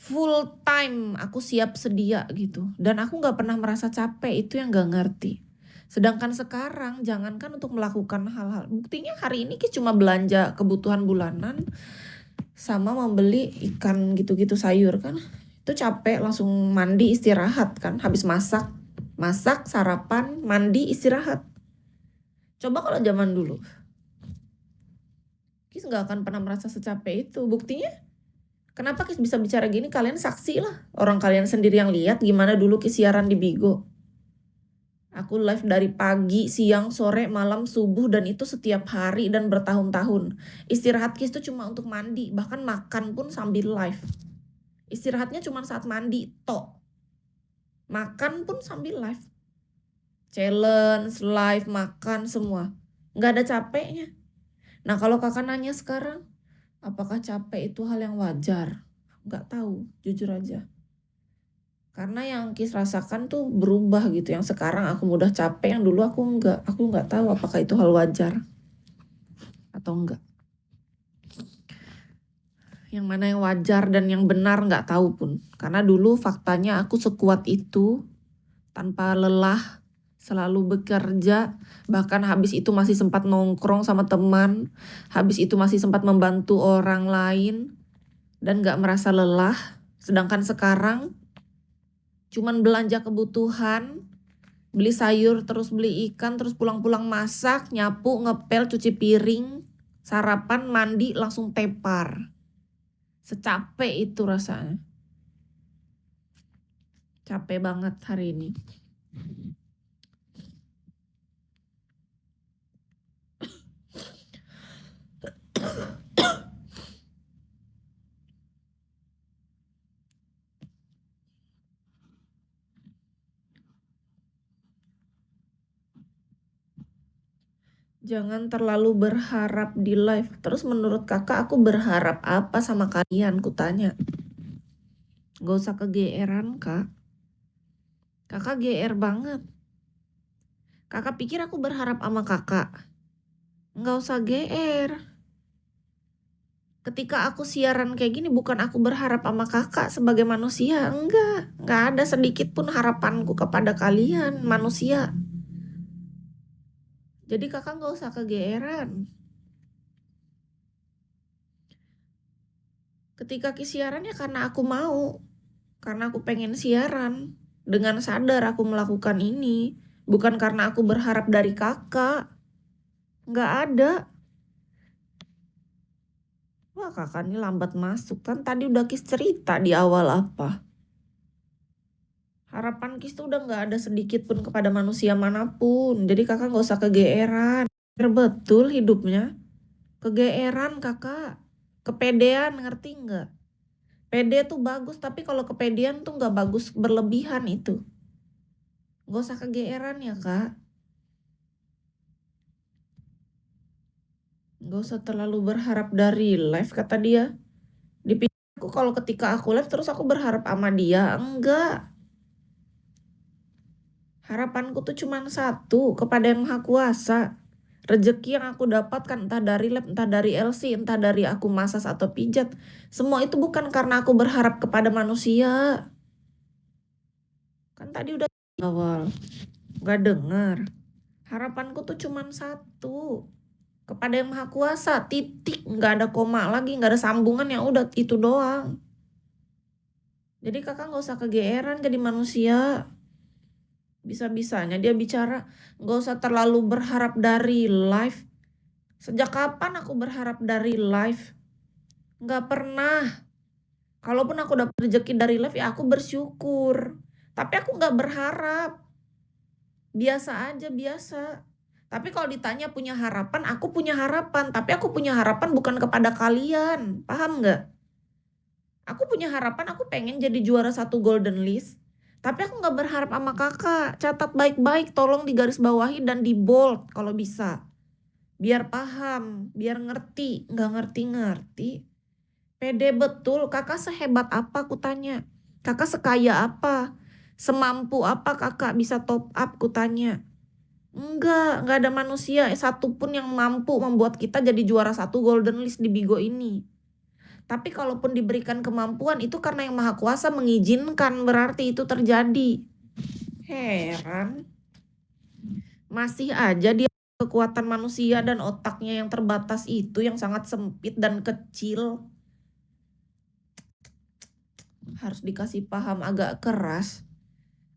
full time aku siap sedia gitu. Dan aku gak pernah merasa capek, itu yang gak ngerti. Sedangkan sekarang jangankan untuk melakukan hal-hal. Buktinya hari ini kita cuma belanja kebutuhan bulanan sama membeli ikan gitu-gitu sayur kan. Itu capek, langsung mandi istirahat kan. Habis masak, sarapan, mandi, istirahat. Coba kalau zaman dulu, Kis gak akan pernah merasa secapek itu. Buktinya, kenapa Kis bisa bicara gini? Kalian saksi lah. Orang kalian sendiri yang lihat gimana dulu Kis siaran di Bigo. Aku live dari pagi, siang, sore, malam, subuh, dan itu setiap hari dan bertahun-tahun. Istirahat Kis itu cuma untuk mandi, bahkan makan pun sambil live. Istirahatnya cuma saat mandi, tok. Makan pun sambil live. Challenge, live, makan, semua. Nggak ada capeknya. Nah kalau kakak nanya sekarang, apakah capek itu hal yang wajar? Nggak tahu, jujur aja. Karena yang Kis rasakan tuh berubah gitu. Yang sekarang aku mudah capek, yang dulu aku nggak tahu apakah itu hal wajar atau enggak. Yang mana yang wajar dan yang benar nggak tahu pun. Karena dulu faktanya aku sekuat itu, tanpa lelah, selalu bekerja, bahkan habis itu masih sempat nongkrong sama teman, habis itu masih sempat membantu orang lain, dan gak merasa lelah. Sedangkan sekarang, cuman belanja kebutuhan, beli sayur, terus beli ikan, terus pulang-pulang masak, nyapu, ngepel, cuci piring, sarapan, mandi, langsung tepar. Secapek itu rasanya. Capek banget hari ini. Jangan terlalu berharap di live. Terus menurut kakak aku berharap apa sama kalian? Kutanya. Gak usah kegeeran kak. Kakak GR banget. Kakak pikir aku berharap sama kakak? Gak usah GR. Ketika aku siaran kayak gini bukan aku berharap sama kakak sebagai manusia. Enggak. Gak ada sedikit pun harapanku kepada kalian manusia. Jadi kakak gak usah kegeeran. Ketika siaran ya karena aku mau. Karena aku pengen siaran. Dengan sadar aku melakukan ini. Bukan karena aku berharap dari kakak. Gak ada. Wah kakak ini lambat masuk. Kan tadi udah Kis cerita di awal apa. Harapan Kis tuh udah gak ada sedikit pun kepada manusia manapun. Jadi kakak gak usah kegeeran. Betul hidupnya. Kegeeran kakak. Kepedean, ngerti gak? Pede tuh bagus, tapi kalau kepedean tuh gak bagus, berlebihan itu. Gak usah kegeeran ya kak. Gak usah terlalu berharap dari live kata dia. Dipikir aku kalau ketika aku live terus aku berharap sama dia. Enggak. Harapanku tuh cuma satu, kepada Yang Maha Kuasa. Rezeki yang aku dapatkan entah dari lab, entah dari LC, entah dari aku masas atau pijat. Semua itu bukan karena aku berharap kepada manusia. Kan tadi udah awal. Gak dengar. Harapanku tuh cuma satu. Kepada Yang Maha Kuasa, titik. Gak ada koma lagi, gak ada sambungan, yang udah itu doang. Jadi kakak gak usah kegeeran jadi manusia. Bisa-bisanya dia bicara gak usah terlalu berharap dari live. Sejak kapan aku berharap dari live? Gak pernah. Kalaupun aku dapat rezeki dari live ya aku bersyukur. Tapi aku gak berharap. Biasa aja, biasa. Tapi kalau ditanya punya harapan, aku punya harapan. Tapi aku punya harapan bukan kepada kalian. Paham gak? Aku punya harapan, aku pengen jadi juara 1 Golden List. Tapi aku gak berharap sama kakak. Catat baik-baik, tolong digarisbawahi dan di bold kalau bisa. Biar paham, biar ngerti. Gak ngerti-ngerti. Pede betul, kakak sehebat apa aku tanya. Kakak sekaya apa? Semampu apa kakak bisa top up aku tanya. Enggak ada manusia satupun yang mampu membuat kita jadi juara 1 Golden List di Bigo ini. Tapi kalaupun diberikan kemampuan itu karena yang Maha Kuasa mengizinkan, berarti itu terjadi. Heran. Masih aja dia kekuatan manusia dan otaknya yang terbatas itu, yang sangat sempit dan kecil, harus dikasih paham agak keras.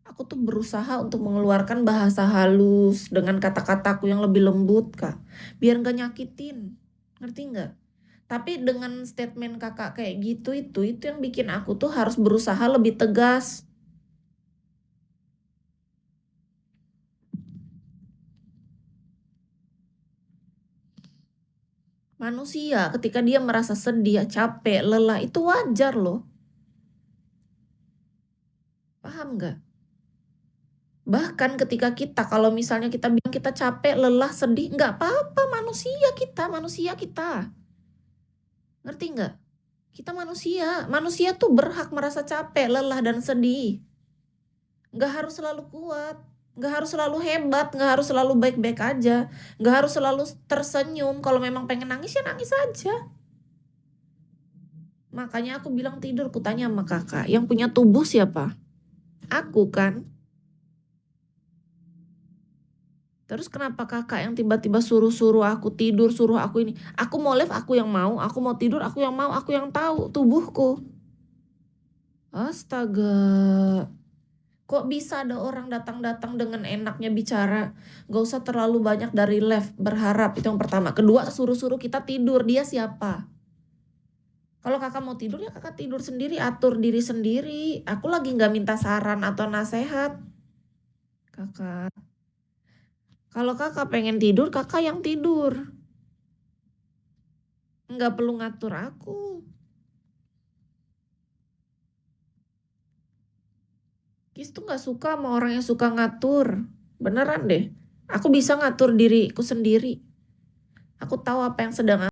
Aku tuh berusaha untuk mengeluarkan bahasa halus dengan kata-kataku yang lebih lembut, Kak. Biar gak nyakitin. Ngerti gak? Tapi dengan statement kakak kayak gitu itu yang bikin aku tuh harus berusaha lebih tegas. Manusia ketika dia merasa sedih, capek, lelah, itu wajar loh. Paham gak? Bahkan ketika kita, kalau misalnya kita bilang kita capek, lelah, sedih, nggak apa-apa, manusia kita. Ngerti nggak? Kita manusia tuh berhak merasa capek, lelah, dan sedih. Nggak harus selalu kuat, nggak harus selalu hebat, nggak harus selalu baik-baik aja, nggak harus selalu tersenyum. Kalau memang pengen nangis ya nangis aja. Makanya aku bilang tidur, kutanya sama kakak, yang punya tubuh siapa? Aku kan. Terus kenapa kakak yang tiba-tiba suruh aku tidur, suruh aku ini? Aku mau live, aku yang mau. Aku mau tidur, aku yang mau. Aku yang tahu tubuhku. Astaga. Kok bisa ada orang datang-datang dengan enaknya bicara? Gak usah terlalu banyak dari live, berharap. Itu yang pertama. Kedua, suruh-suruh kita tidur. Dia siapa? Kalau kakak mau tidur, ya kakak tidur sendiri. Atur diri sendiri. Aku lagi gak minta saran atau nasihat. Kakak. Kalau kakak pengen tidur, kakak yang tidur. Nggak perlu ngatur aku. Kis tuh nggak suka sama orang yang suka ngatur. Beneran deh. Aku bisa ngatur diriku sendiri. Aku tahu apa yang sedang